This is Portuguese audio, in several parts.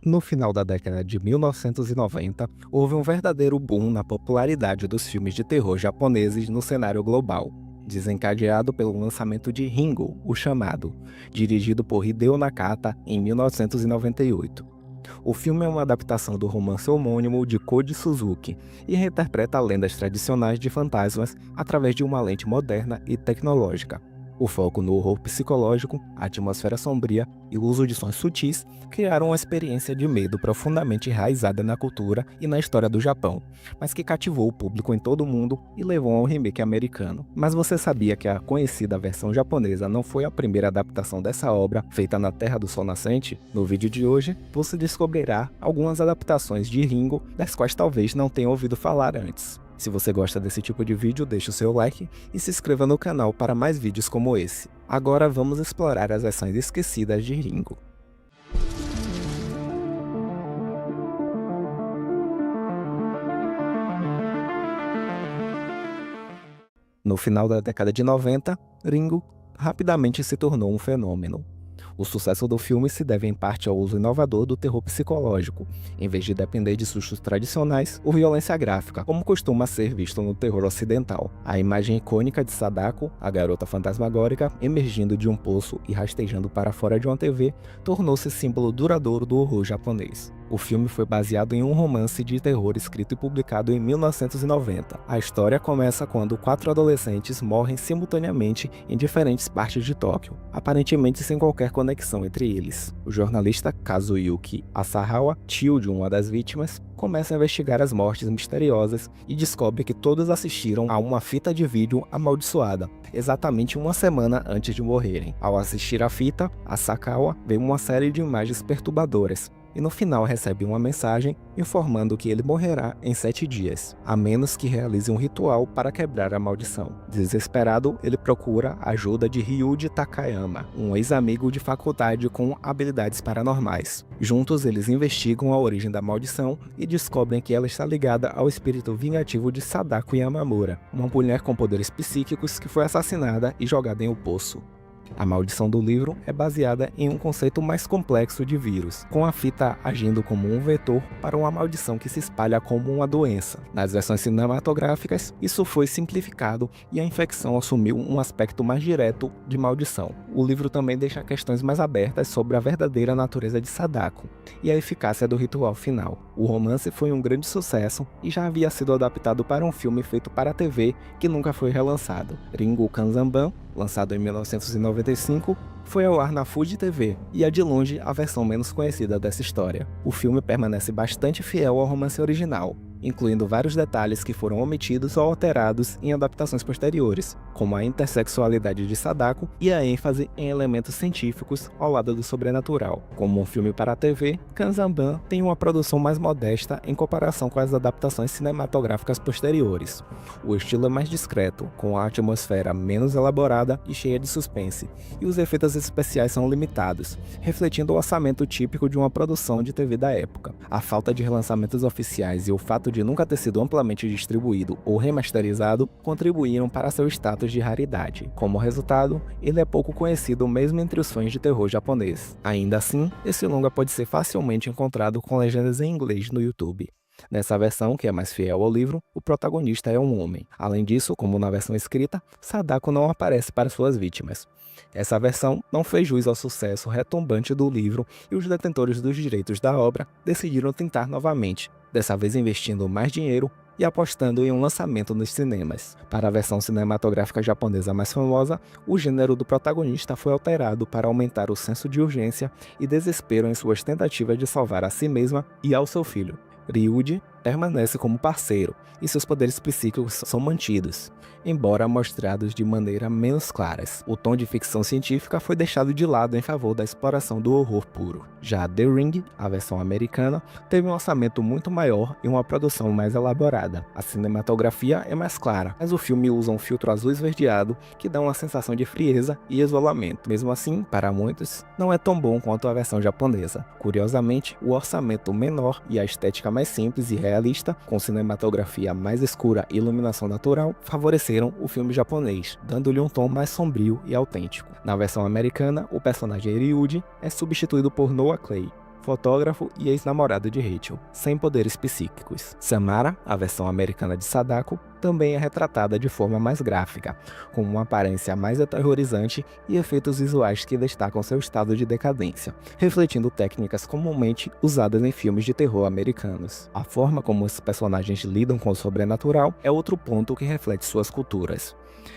No final da década de 1990, houve um verdadeiro boom na popularidade dos filmes de terror japoneses no cenário global, desencadeado pelo lançamento de Ringo, o Chamado, dirigido por Hideo Nakata em 1998. O filme é uma adaptação do romance homônimo de Koji Suzuki e reinterpreta lendas tradicionais de fantasmas através de uma lente moderna e tecnológica. O foco no horror psicológico, a atmosfera sombria e o uso de sons sutis criaram uma experiência de medo profundamente enraizada na cultura e na história do Japão, mas que cativou o público em todo o mundo e levou ao remake americano. Mas você sabia que a conhecida versão japonesa não foi a primeira adaptação dessa obra feita na Terra do Sol Nascente? No vídeo de hoje, você descobrirá algumas adaptações de Ringo das quais talvez não tenha ouvido falar antes. Se você gosta desse tipo de vídeo, deixe o seu like e se inscreva no canal para mais vídeos como esse. Agora vamos explorar as versões esquecidas de Ringo. No final da década de 90, Ringo rapidamente se tornou um fenômeno. O sucesso do filme se deve em parte ao uso inovador do terror psicológico, em vez de depender de sustos tradicionais ou violência gráfica, como costuma ser visto no terror ocidental. A imagem icônica de Sadako, a garota fantasmagórica, emergindo de um poço e rastejando para fora de uma TV, tornou-se símbolo duradouro do horror japonês. O filme foi baseado em um romance de terror escrito e publicado em 1990. A história começa quando 4 adolescentes morrem simultaneamente em diferentes partes de Tóquio, aparentemente sem qualquer conexão entre eles. O jornalista Kazuyuki Asahawa, tio de uma das vítimas, começa a investigar as mortes misteriosas e descobre que todos assistiram a uma fita de vídeo amaldiçoada, exatamente uma semana antes de morrerem. Ao assistir a fita, Asakawa vê uma série de imagens perturbadoras, e no final recebe uma mensagem informando que ele morrerá em 7 dias, a menos que realize um ritual para quebrar a maldição. Desesperado, ele procura a ajuda de Ryuji Takayama, um ex-amigo de faculdade com habilidades paranormais. Juntos, eles investigam a origem da maldição e descobrem que ela está ligada ao espírito vingativo de Sadako Yamamura, uma mulher com poderes psíquicos que foi assassinada e jogada em um poço. A maldição do livro é baseada em um conceito mais complexo de vírus, com a fita agindo como um vetor para uma maldição que se espalha como uma doença. Nas versões cinematográficas, isso foi simplificado e a infecção assumiu um aspecto mais direto de maldição. O livro também deixa questões mais abertas sobre a verdadeira natureza de Sadako e a eficácia do ritual final. O romance foi um grande sucesso e já havia sido adaptado para um filme feito para a TV que nunca foi relançado. Ringo Kanzanban, lançado em 1995, foi ao ar na Fuji TV e é de longe a versão menos conhecida dessa história. O filme permanece bastante fiel ao romance original, incluindo vários detalhes que foram omitidos ou alterados em adaptações posteriores, como a intersexualidade de Sadako e a ênfase em elementos científicos ao lado do sobrenatural. Como um filme para a TV, Kanzanban tem uma produção mais modesta em comparação com as adaptações cinematográficas posteriores. O estilo é mais discreto, com a atmosfera menos elaborada e cheia de suspense, e os efeitos especiais são limitados, refletindo o orçamento típico de uma produção de TV da época. A falta de relançamentos oficiais e o fato de nunca ter sido amplamente distribuído ou remasterizado contribuíram para seu status de raridade. Como resultado, ele é pouco conhecido mesmo entre os fãs de terror japonês. Ainda assim, esse longa pode ser facilmente encontrado com legendas em inglês no YouTube. Nessa versão, que é mais fiel ao livro, o protagonista é um homem. Além disso, como na versão escrita, Sadako não aparece para suas vítimas. Essa versão não fez jus ao sucesso retumbante do livro e os detentores dos direitos da obra decidiram tentar novamente, dessa vez investindo mais dinheiro e apostando em um lançamento nos cinemas. Para a versão cinematográfica japonesa mais famosa, o gênero do protagonista foi alterado para aumentar o senso de urgência e desespero em suas tentativas de salvar a si mesma e ao seu filho. Ryuji permanece como parceiro e seus poderes psíquicos são mantidos, embora mostrados de maneira menos claras. O tom de ficção científica foi deixado de lado em favor da exploração do horror puro. Já The Ring, a versão americana, teve um orçamento muito maior e uma produção mais elaborada. A cinematografia é mais clara, mas o filme usa um filtro azul esverdeado que dá uma sensação de frieza e isolamento. Mesmo assim, para muitos, não é tão bom quanto a versão japonesa. Curiosamente, o orçamento menor e a estética mais simples e realista, com cinematografia mais escura e iluminação natural, favoreceram o filme japonês, dando-lhe um tom mais sombrio e autêntico. Na versão americana, o personagem Ryuji é substituído por Noah Clay, fotógrafo e ex-namorado de Rachel, sem poderes psíquicos. Samara, a versão americana de Sadako, também é retratada de forma mais gráfica, com uma aparência mais aterrorizante e efeitos visuais que destacam seu estado de decadência, refletindo técnicas comumente usadas em filmes de terror americanos. A forma como os personagens lidam com o sobrenatural é outro ponto que reflete suas culturas.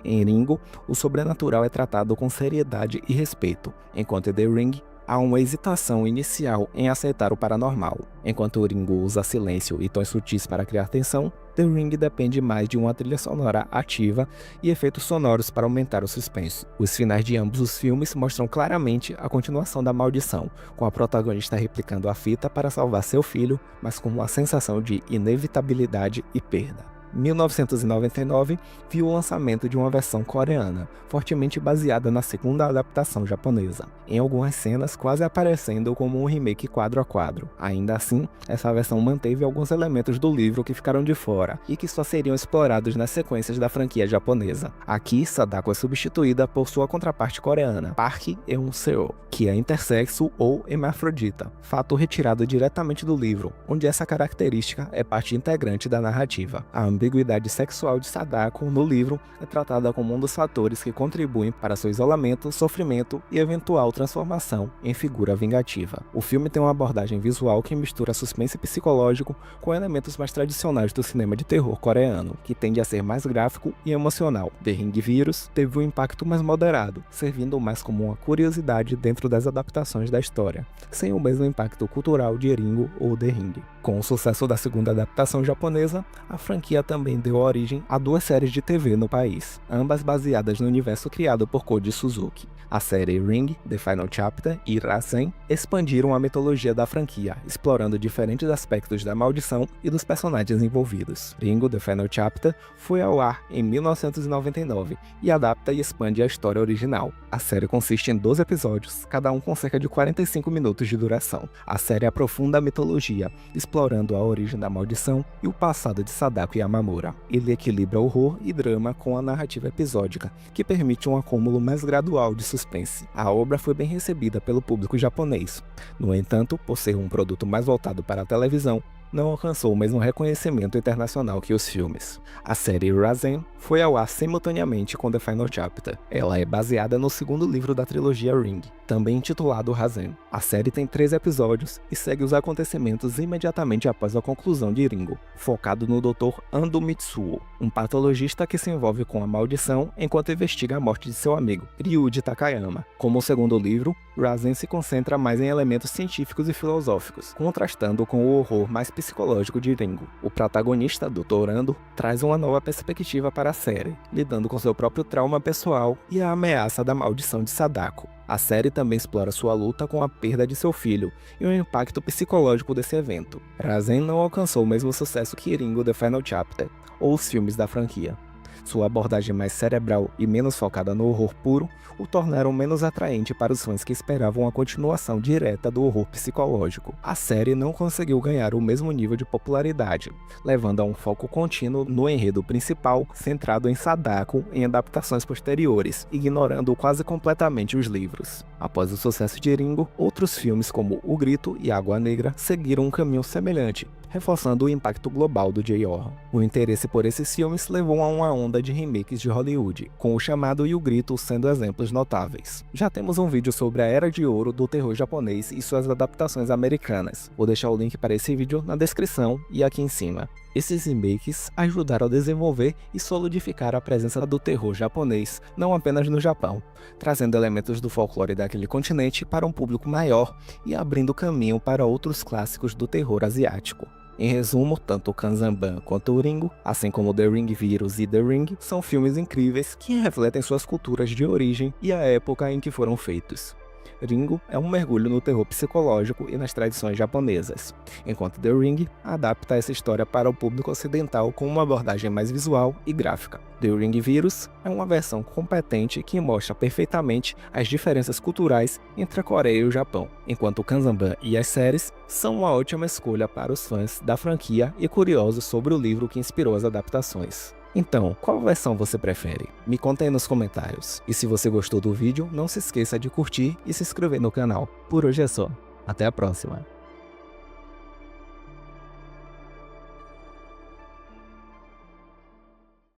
Em Ringo, o sobrenatural é tratado com seriedade e respeito, enquanto em The Ring, há uma hesitação inicial em aceitar o paranormal. Enquanto o Ringo usa silêncio e tons sutis para criar tensão, The Ring depende mais de uma trilha sonora ativa e efeitos sonoros para aumentar o suspense. Os finais de ambos os filmes mostram claramente a continuação da maldição, com a protagonista replicando a fita para salvar seu filho, mas com uma sensação de inevitabilidade e perda. 1999 viu o lançamento de uma versão coreana, fortemente baseada na segunda adaptação japonesa, em algumas cenas quase aparecendo como um remake quadro a quadro. Ainda assim, essa versão manteve alguns elementos do livro que ficaram de fora e que só seriam explorados nas sequências da franquia japonesa. Aqui, Sadako é substituída por sua contraparte coreana, Park Eun-seo, que é intersexo ou hermafrodita, fato retirado diretamente do livro, onde essa característica é parte integrante da narrativa. A ambiguidade sexual de Sadako no livro é tratada como um dos fatores que contribuem para seu isolamento, sofrimento e eventual transformação em figura vingativa. O filme tem uma abordagem visual que mistura suspense psicológico com elementos mais tradicionais do cinema de terror coreano, que tende a ser mais gráfico e emocional. The Ring Virus teve um impacto mais moderado, servindo mais como uma curiosidade dentro das adaptações da história, sem o mesmo impacto cultural de Ringo ou The Ring. Com o sucesso da segunda adaptação japonesa, a franquia também deu origem a duas séries de TV no país, ambas baseadas no universo criado por Koji Suzuki. A série Ring, The Final Chapter e Rasen expandiram a mitologia da franquia, explorando diferentes aspectos da maldição e dos personagens envolvidos. Ringo, The Final Chapter foi ao ar em 1999 e adapta e expande a história original. A série consiste em 12 episódios, cada um com cerca de 45 minutos de duração. A série aprofunda a mitologia, explorando a origem da maldição e o passado de Sadako Yamamura. Ele equilibra horror e drama com a narrativa episódica, que permite um acúmulo mais gradual de suspense. A obra foi bem recebida pelo público japonês. No entanto, por ser um produto mais voltado para a televisão, não alcançou o mesmo reconhecimento internacional que os filmes. A série Rasen foi ao ar simultaneamente com The Final Chapter. Ela é baseada no segundo livro da trilogia Ring, também intitulado Rasen. A série tem 13 episódios e segue os acontecimentos imediatamente após a conclusão de Ringo, focado no Dr. Ando Mitsuo, um patologista que se envolve com a maldição enquanto investiga a morte de seu amigo, Ryuji Takayama. Como o segundo livro, Rasen se concentra mais em elementos científicos e filosóficos, contrastando com o horror mais psicológico de Ringo. O protagonista, Dr. Ando, traz uma nova perspectiva para a série, lidando com seu próprio trauma pessoal e a ameaça da maldição de Sadako. A série também explora sua luta com a perda de seu filho e o impacto psicológico desse evento. Rasen não alcançou o mesmo sucesso que Ringo The Final Chapter, ou os filmes da franquia. Sua abordagem mais cerebral e menos focada no horror puro o tornaram menos atraente para os fãs que esperavam a continuação direta do horror psicológico. A série não conseguiu ganhar o mesmo nível de popularidade, levando a um foco contínuo no enredo principal, centrado em Sadako em adaptações posteriores, ignorando quase completamente os livros. Após o sucesso de Ringo, outros filmes como O Grito e Água Negra seguiram um caminho semelhante, reforçando o impacto global do J-horror. O interesse por esses filmes levou a uma onda de remakes de Hollywood, com O Chamado e O Grito sendo exemplos notáveis. Já temos um vídeo sobre a Era de Ouro do terror japonês e suas adaptações americanas. Vou deixar o link para esse vídeo na descrição e aqui em cima. Esses remakes ajudaram a desenvolver e solidificar a presença do terror japonês, não apenas no Japão, trazendo elementos do folclore daquele continente para um público maior e abrindo caminho para outros clássicos do terror asiático. Em resumo, tanto o Kanzanban quanto o Ringo, assim como The Ring Virus e The Ring, são filmes incríveis que refletem suas culturas de origem e a época em que foram feitos. Ringo é um mergulho no terror psicológico e nas tradições japonesas, enquanto The Ring adapta essa história para o público ocidental com uma abordagem mais visual e gráfica. The Ring Virus é uma versão competente que mostra perfeitamente as diferenças culturais entre a Coreia e o Japão, enquanto o Kanzanban e as séries são uma ótima escolha para os fãs da franquia e curiosos sobre o livro que inspirou as adaptações. Então, qual versão você prefere? Me conta aí nos comentários. E se você gostou do vídeo, não se esqueça de curtir e se inscrever no canal. Por hoje é só. Até a próxima.